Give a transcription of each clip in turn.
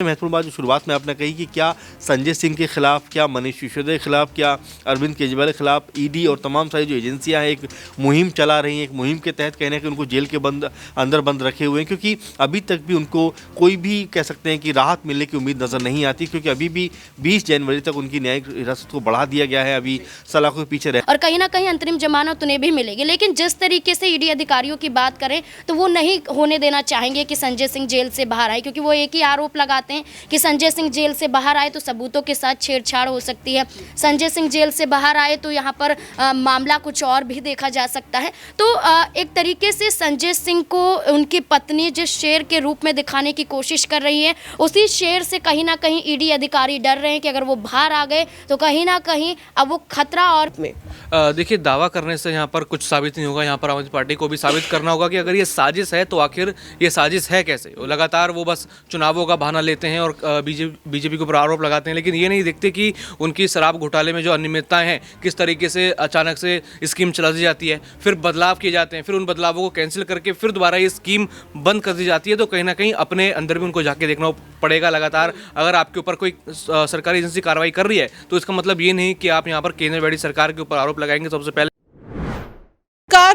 महत्वपूर्ण बात जो शुरुआत में आपने कही कि क्या संजय सिंह के खिलाफ, क्या मनीष सिसोदिया के खिलाफ, क्या अरविंद केजरीवाल के खिलाफ ईडी और तमाम सारी जो एजेंसियां हैं एक मुहिम चला रही हैं। एक मुहिम के तहत कहने कि उनको जेल के अंदर बंद रखे हुए हैं, क्योंकि अभी तक भी उनको कोई भी कह सकते हैं कि राहत मिलने की उम्मीद नज़र नहीं आती, क्योंकि अभी भी 20 जनवरी तक उनकी न्यायिक हिरासत को बढ़ा दिया गया है। अभी सलाखों के पीछे और कहीं ना कहीं अंतरिम जमानत उन्हें भी मिलेगी। लेकिन जिस तरीके से ईडी अधिकारियों की बात करें तो वो नहीं होने देना चाहेंगे कि संजय सिंह जेल से बाहर आए, क्योंकि वो एक ही आरोप लगाते हैं कि संजय सिंह जेल से बाहर आए तो सबूतों के साथ छेड़छाड़ हो सकती है। संजय सिंह जेल से बाहर आए तो यहाँ पर मामला कुछ और भी देखा जा सकता है। तो एक तरीके से संजय सिंह को उनकी पत्नी जिस शेर के रूप में दिखाने की कोशिश कर रही है, उसी शेर से कहीं ना कहीं ईडी अधिकारी डर रहे हैं कि अगर वो बाहर आ गए तो कहीं ना कहीं अब वो खतरा और देखिए, दावा करने से यहाँ पर कुछ साबित नहीं होगा। यहाँ पर आम आदमी पार्टी को भी साबित करना होगा कि अगर ये साजिश है तो आखिर ये साजिश है कैसे। लगातार वो बस चुनावों का बहाना लेते हैं और बीजेपी के ऊपर आरोप लगाते हैं, लेकिन ये नहीं देखते कि उनकी शराब घोटाले में जो अनियमितताएं हैं, किस तरीके से अचानक से स्कीम चला दी जाती है, फिर बदलाव किए जाते हैं, फिर उन बदलावों को कैंसिल करके फिर दोबारा ये स्कीम बंद कर दी जाती है। तो कहीं ना कहीं अपने अंदर भी उनको जाके देखना पड़ेगा। लगातार अगर आपके ऊपर कोई सरकारी एजेंसी कार्रवाई कर रही है तो इसका मतलब ये नहीं कि आप यहाँ पर केंद्र बैठी सरकार के ऊपर आरोप लगाएंगे। सबसे पहले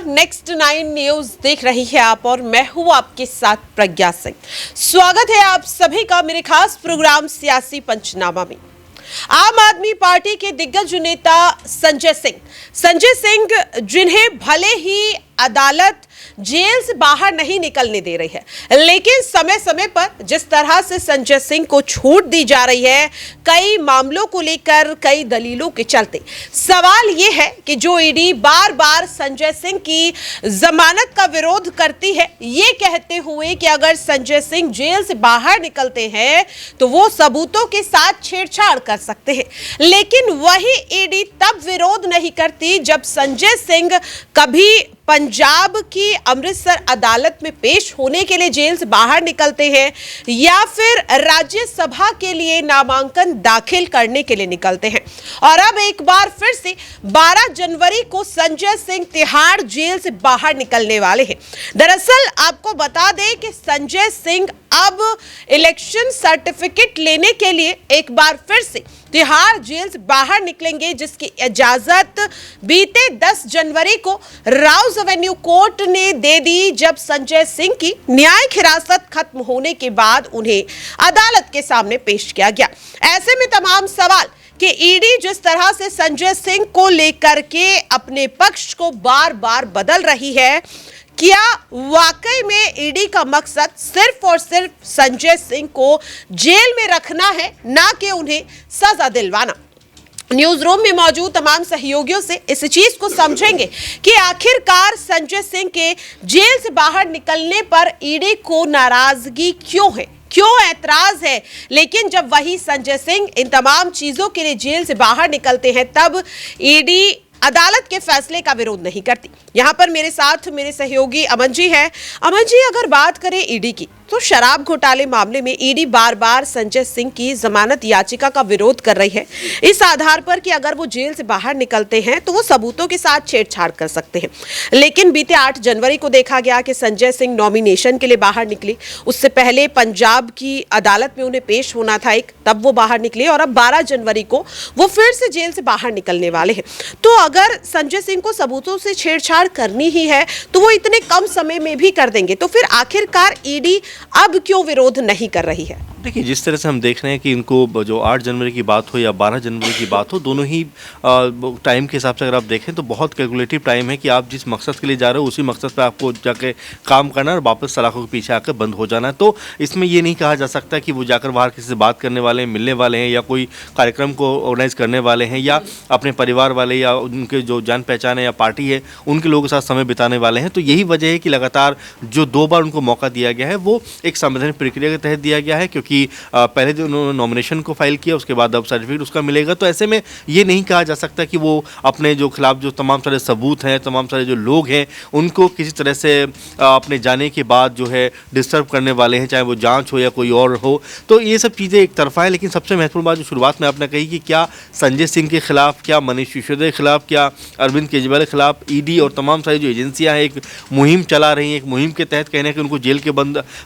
नेक्स्ट 9 न्यूज देख रही है आप और मैं हूं आपके साथ प्रज्ञा सिंह। स्वागत है आप सभी का मेरे खास प्रोग्राम सियासी पंचनामा में। आम आदमी पार्टी के दिग्गज नेता संजय सिंह जिन्हें भले ही अदालत जेल से बाहर नहीं निकलने दे रही है, लेकिन समय समय पर जिस तरह से संजय सिंह को छूट दी जा रही है, कई मामलों को लेकर, कई दलीलों के चलते, सवाल यह है कि जो ईडी बार बार संजय सिंह की जमानत का विरोध करती है, ये कहते हुए कि अगर संजय सिंह जेल से बाहर निकलते हैं तो वो सबूतों के साथ छेड़छाड़ कर सकते हैं। लेकिन वही ईडी तब विरोध नहीं करती जब संजय सिंह कभी पंजाब की अमृतसर अदालत में पेश होने के लिए जेल से बाहर निकलते हैं या फिर राज्यसभा के लिए नामांकन दाखिल करने के लिए निकलते हैं। और अब एक बार फिर से 12 जनवरी को संजय सिंह तिहाड़ जेल से बाहर निकलने वाले हैं। दरअसल आपको बता दें कि संजय सिंह अब इलेक्शन सर्टिफिकेट लेने के लिए एक बार फिर से तिहाड़ जेल से बाहर निकलेंगे, जिसकी इजाजत बीते 10 जनवरी को राउज एवेन्यू कोर्ट ने दे दी, जब संजय सिंह की न्यायिक हिरासत खत्म होने के बाद उन्हें अदालत के सामने पेश किया गया। ऐसे में तमाम सवाल कि ईडी जिस तरह से संजय सिंह को लेकर के अपने पक्ष को बार बार बदल रही है, क्या वाकई में ईडी का मकसद सिर्फ और सिर्फ संजय सिंह को जेल में रखना है, ना कि उन्हें सजा दिलवाना। न्यूज रूम में मौजूद तमाम सहयोगियों से इस चीज को समझेंगे कि आखिरकार संजय सिंह के जेल से बाहर निकलने पर ईडी को नाराजगी क्यों है, क्यों ऐतराज है। लेकिन जब वही संजय सिंह इन तमाम चीजों के लिए जेल से बाहर निकलते हैं, तब ईडी अदालत के फैसले का विरोध नहीं करती। यहां पर मेरे साथ मेरे सहयोगी अमन जी हैं। अमन जी, अगर बात करें ईडी की, तो शराब घोटाले मामले में ईडी बार बार संजय सिंह की जमानत याचिका का विरोध कर रही है, इस आधार पर कि अगर वो जेल से बाहर निकलते हैं तो वो सबूतों के साथ छेड़छाड़ कर सकते हैं। लेकिन बीते 8 जनवरी को देखा गया कि संजय सिंह नॉमिनेशन के लिए बाहर निकले। उससे पहले पंजाब की अदालत में उन्हें पेश होना था तब वो बाहर निकले, और अब 12 जनवरी को वो फिर से जेल से बाहर निकलने वाले हैं। तो अगर संजय सिंह को सबूतों से छेड़छाड़ करनी ही है तो वो इतने कम समय में भी कर देंगे, तो फिर आखिरकार ईडी अब क्यों विरोध नहीं कर रही है? देखिए, जिस तरह से हम देख रहे हैं कि इनको जो 8 जनवरी की बात हो या 12 जनवरी की बात हो, दोनों ही टाइम के हिसाब से अगर आप देखें तो बहुत कैलकुलेटिव टाइम है कि आप जिस मकसद के लिए जा रहे हो उसी मकसद पे आपको जाके काम करना है और वापस सलाखों के पीछे आकर बंद हो जाना है। तो इसमें ये नहीं कहा जा सकता कि वो जाकर बाहर किसी से बात करने वाले हैं, मिलने वाले हैं, या कोई कार्यक्रम को ऑर्गेनाइज करने वाले हैं, या अपने परिवार वाले या उनके जो जान पहचान है या पार्टी है उनके लोगों के साथ समय बिताने वाले हैं। तो यही वजह है कि लगातार जो 2 बार उनको मौका दिया गया है वो एक संवैधानिक प्रक्रिया के तहत दिया गया है, क्योंकि पहले जो उन्होंने नॉमिनेशन को फाइल किया उसके बाद अब सर्टिफिकेट उसका मिलेगा। तो ऐसे में ये नहीं कहा जा सकता कि वो अपने जो खिलाफ जो तमाम सारे सबूत हैं, तमाम सारे जो लोग हैं, उनको किसी तरह से अपने जाने के बाद जो है डिस्टर्ब करने वाले हैं, चाहे वो जांच हो या कोई और हो। तो ये सब चीज़ें एक तरफा है। लेकिन सबसे महत्वपूर्ण बात जो शुरुआत में आपने कही कि क्या संजय सिंह के खिलाफ, क्या मनीष सिसोदिया के खिलाफ, क्या अरविंद केजरीवाल के खिलाफ ईडी और तमाम सारी जो एजेंसियां हैं एक मुहिम चला रही हैं। एक मुहिम के तहत कहने कि उनको जेल के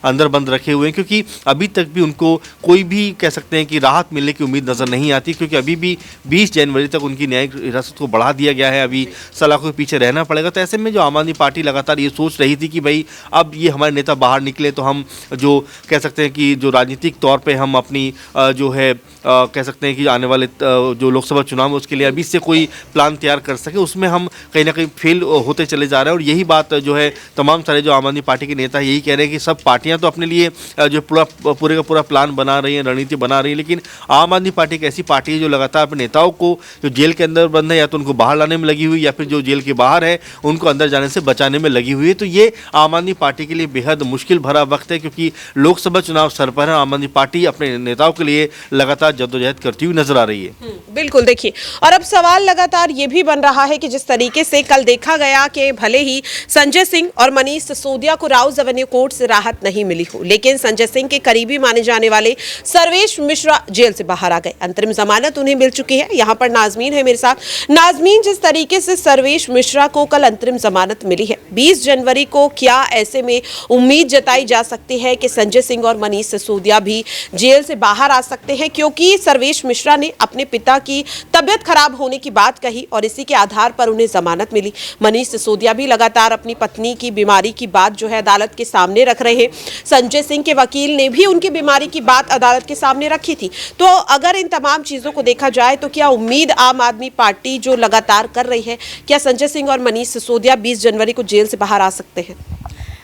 अंदर बंद रखे हुए हैं, क्योंकि अभी तक भी उनको इनको कोई भी कह सकते हैं कि राहत मिलने की उम्मीद नज़र नहीं आती, क्योंकि अभी भी 20 जनवरी तक उनकी न्यायिक हिरासत को बढ़ा दिया गया है, अभी सलाखों के पीछे रहना पड़ेगा। तो ऐसे में जो आम आदमी पार्टी लगातार ये सोच रही थी कि भाई अब ये हमारे नेता बाहर निकले तो हम जो कह सकते हैं कि जो राजनीतिक तौर पे हम अपनी जो है कह सकते हैं कि आने वाले जो लोकसभा चुनाव है उसके लिए अभी से कोई प्लान तैयार कर सके, उसमें हम कहीं ना कहीं फेल होते चले जा रहे हैं। और यही बात जो है तमाम सारे जो आम आदमी पार्टी के नेता यही कह रहे हैं कि सब पार्टियां तो अपने लिए जो पूरे का पूरा प्लान बना रही हैं, रणनीति बना रही है, लेकिन आम आदमी पार्टी एक ऐसी पार्टी है जो लगातार अपने नेताओं को जो जेल के अंदर बंद है या तो उनको बाहर लाने में लगी हुई या फिर जो जेल के बाहर है उनको अंदर जाने से बचाने में लगी हुई है। तो ये आम आदमी पार्टी के लिए बेहद मुश्किल भरा वक्त है, क्योंकि लोकसभा चुनाव सर पर है। आम आदमी पार्टी अपने नेताओं के लिए लगातार जद्दोजहद करती हुई नजर आ रही है। बिल्कुल, देखिए, और अब सवाल लगातार ये भी बन रहा है कि जिस तरीके से कल देखा गया कि भले ही संजय सिंह और मनीष सिसोदिया को राउज एवेन्यू कोर्ट से राहत नहीं मिली हो, लेकिन संजय सिंह के करीबी माने जाने वाले सर्वेश मिश्रा जेल से बाहर आ गए। अंतरिम जमानत उन्हें मिल चुकी है। यहाँ पर नाजमीन है मेरे साथ। नाजमीन, जिस तरीके से सर्वेश मिश्रा को कल अंतरिम जमानत मिली है 20 जनवरी को, क्या ऐसे में उम्मीद जताई जा सकती है कि संजय सिंह और मनीष सिसोदिया भी जेल से बाहर आ सकते हैं? क्योंकि सर्वेश मिश्रा ने अपने पिता की तबियत खराब होने की बात कही और इसी के आधार पर उन्हें जमानत मिली। मनीष सिसोदिया भी लगातार अपनी पत्नी की बीमारी की बात जो है अदालत के सामने रख रहे हैं। संजय सिंह के वकील ने भी उनकी बीमारी की बात अदालत के सामने रखी थी। तो अगर इन तमाम चीजों को देखा जाए तो क्या उम्मीद आम आदमी पार्टी जो लगातार कर रही है, क्या संजय सिंह और मनीष सिसोदिया 20 जनवरी को जेल से बाहर आ सकते हैं?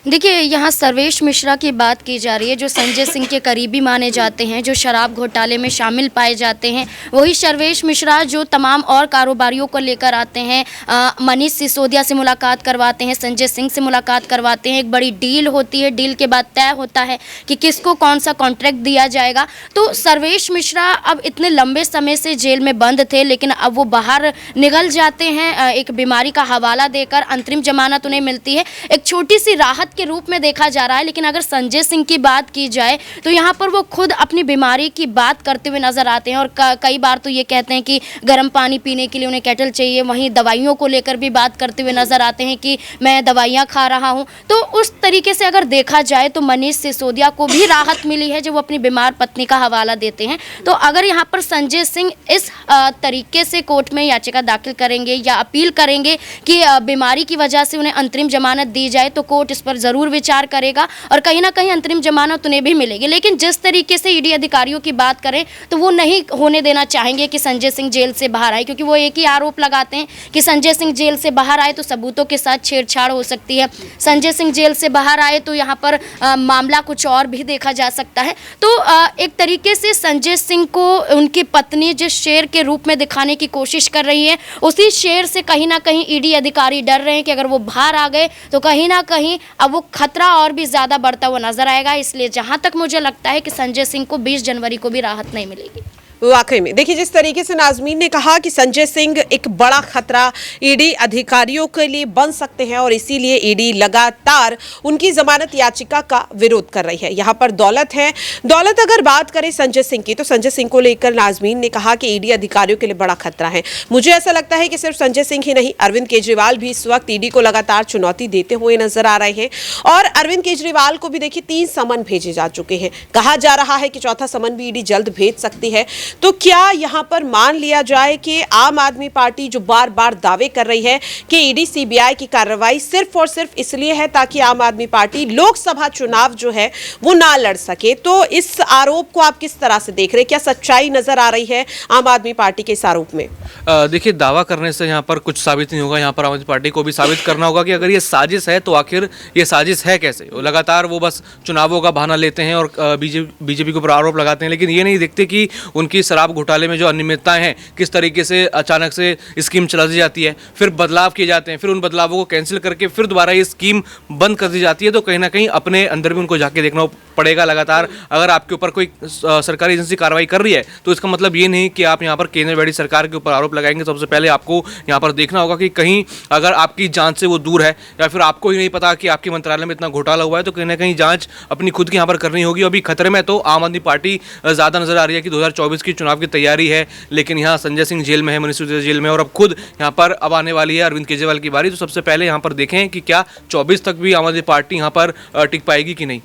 देखिए, यहाँ सर्वेश मिश्रा की बात की जा रही है, जो संजय सिंह के करीबी माने जाते हैं, जो शराब घोटाले में शामिल पाए जाते हैं। वही सर्वेश मिश्रा जो तमाम और कारोबारियों को लेकर आते हैं, मनीष सिसोदिया से मुलाकात करवाते हैं, संजय सिंह से मुलाकात करवाते हैं। एक बड़ी डील होती है, डील के बाद तय होता है कि किसको कौन सा कॉन्ट्रैक्ट दिया जाएगा। तो सर्वेश मिश्रा अब इतने लंबे समय से जेल में बंद थे, लेकिन अब वो बाहर निकल जाते हैं एक बीमारी का हवाला देकर। अंतरिम जमानत उन्हें मिलती है, एक छोटी सी राहत के रूप में देखा जा रहा है। लेकिन अगर संजय सिंह की बात की जाए तो यहाँ पर वो खुद अपनी बीमारी की बात करते हुए नजर आते हैं और कई बार तो ये कहते हैं कि गर्म पानी पीने के लिए उन्हें केटल चाहिए। वहीं दवाइयों को लेकर भी बात करते हुए नजर आते हैं कि मैं दवाइयाँ खा रहा हूँ। तो उस तरीके से अगर देखा जाए तो मनीष सिसोदिया को भी राहत मिली है जो वो अपनी बीमार पत्नी का हवाला देते हैं। तो अगर यहाँ पर संजय सिंह इस तरीके से कोर्ट में याचिका दाखिल करेंगे या अपील करेंगे कि बीमारी की वजह से उन्हें अंतरिम जमानत दी जाए, तो कोर्ट इस पर जरूर विचार करेगा और कहीं ना कहीं अंतरिम जमानत उन्हें भी मिलेगी। लेकिन जिस तरीके से ईडी अधिकारियों की बात करें तो वो नहीं होने देना चाहेंगे कि संजय सिंह जेल से बाहर आए, क्योंकि वो एक ही आरोप लगाते हैं कि संजय सिंह जेल से बाहर आए तो सबूतों के साथ छेड़छाड़ हो सकती है। संजय सिंह जेल से बाहर आए तो यहाँ पर मामला कुछ और भी देखा जा सकता है। तो एक तरीके से संजय सिंह को उनकी पत्नी जिस शेर के रूप में दिखाने की कोशिश कर रही है, उसी शेर से कहीं ना कहीं ईडी अधिकारी डर रहे हैं कि अगर वो बाहर आ गए तो कहीं ना कहीं अब वो खतरा और भी ज़्यादा बढ़ता हुआ नजर आएगा। इसलिए जहां तक मुझे लगता है कि संजय सिंह को 20 जनवरी को भी राहत नहीं मिलेगी। वाकई में देखिए, जिस तरीके से नाजमीन ने कहा कि संजय सिंह एक बड़ा खतरा ईडी अधिकारियों के लिए बन सकते हैं और इसीलिए ईडी लगातार उनकी जमानत याचिका का विरोध कर रही है। यहाँ पर दौलत है। दौलत, अगर बात करें संजय सिंह की, तो संजय सिंह को लेकर नाजमीन ने कहा कि ईडी अधिकारियों के लिए बड़ा खतरा है। मुझे ऐसा लगता है कि सिर्फ संजय सिंह ही नहीं, अरविंद केजरीवाल भी इस वक्त ईडी को लगातार चुनौती देते हुए नजर आ रहे हैं। और अरविंद केजरीवाल को भी देखिए 3 समन भेजे जा चुके हैं। कहा जा रहा है कि चौथा समन भी ईडी जल्द भेज सकती है। तो क्या यहां पर मान लिया जाए कि आम आदमी पार्टी जो बार बार दावे कर रही है कि ईडी सीबीआई की कार्रवाई सिर्फ और सिर्फ इसलिए है ताकि आम आदमी पार्टी लोकसभा चुनाव जो है वो ना लड़ सके, तो इस आरोप को आप किस तरह से देख रहे हैं? क्या सच्चाई नजर आ रही है आम आदमी पार्टी के इस आरोप में? देखिए, दावा करने से यहाँ पर कुछ साबित नहीं होगा। यहाँ पर आम आदमी पार्टी को भी साबित करना होगा कि अगर ये साजिश है तो आखिर ये साजिश है कैसे। लगातार वो बस चुनावों का बहाना लेते हैं और बीजेपी के ऊपर आरोप लगाते हैं, लेकिन ये नहीं देखते कि उनकी शराब घोटाले में जो अनियमितताएं हैं, किस तरीके से अचानक से स्कीम चला दी जाती है, फिर बदलाव किए जाते हैं, फिर उन बदलावों को कैंसिल करके फिर दोबारा ये स्कीम बंद कर दी जाती है। तो कहीं ना कहीं अपने अंदर भी उनको जाके देखना पड़ेगा लगातार। अगर आपके ऊपर कोई सरकारी एजेंसी कार्रवाई कर रही है तो इसका मतलब ये नहीं कि आप यहाँ पर केंद्र बैठी सरकार के ऊपर आरोप लगाएंगे। सबसे पहले आपको यहाँ पर देखना होगा कि कहीं अगर आपकी जांच से वो दूर है या फिर आपको ही नहीं पता कि आपके मंत्रालय में इतना घोटाला हुआ है, तो कहीं ना कहीं जांच अपनी खुद की यहाँ पर करनी होगी। अभी खतरे में तो आम आदमी पार्टी ज़्यादा नजर आ रही है कि 2024 की चुनाव की तैयारी है, लेकिन यहाँ संजय सिंह जेल में है, मनीष सिसोदिया जेल में, और अब खुद यहाँ पर अब आने वाली है अरविंद केजरीवाल की बारी। तो सबसे पहले यहाँ पर देखें कि क्या 24 तक भी आम आदमी पार्टी यहाँ पर टिक पाएगी कि नहीं।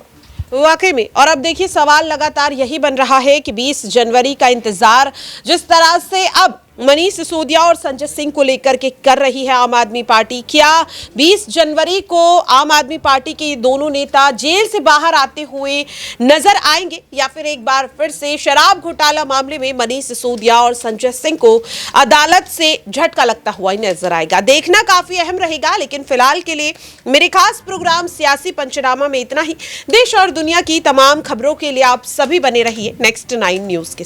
वाकई में। और अब देखिए सवाल लगातार यही बन रहा है कि 20 जनवरी का इंतजार जिस तरह से अब मनीष सिसोदिया और संजय सिंह को लेकर के कर रही है आम आदमी पार्टी, क्या 20 जनवरी को आम आदमी पार्टी के ये दोनों नेता जेल से बाहर आते हुए नजर आएंगे या फिर एक बार फिर से शराब घोटाला मामले में मनीष सिसोदिया और संजय सिंह को अदालत से झटका लगता हुआ ही नजर आएगा? देखना काफी अहम रहेगा। लेकिन फिलहाल के लिए मेरे खास प्रोग्राम सियासी पंचनामा में इतना ही। देश और दुनिया की तमाम खबरों के लिए आप सभी बने रहिए नेक्स्ट 9 न्यूज के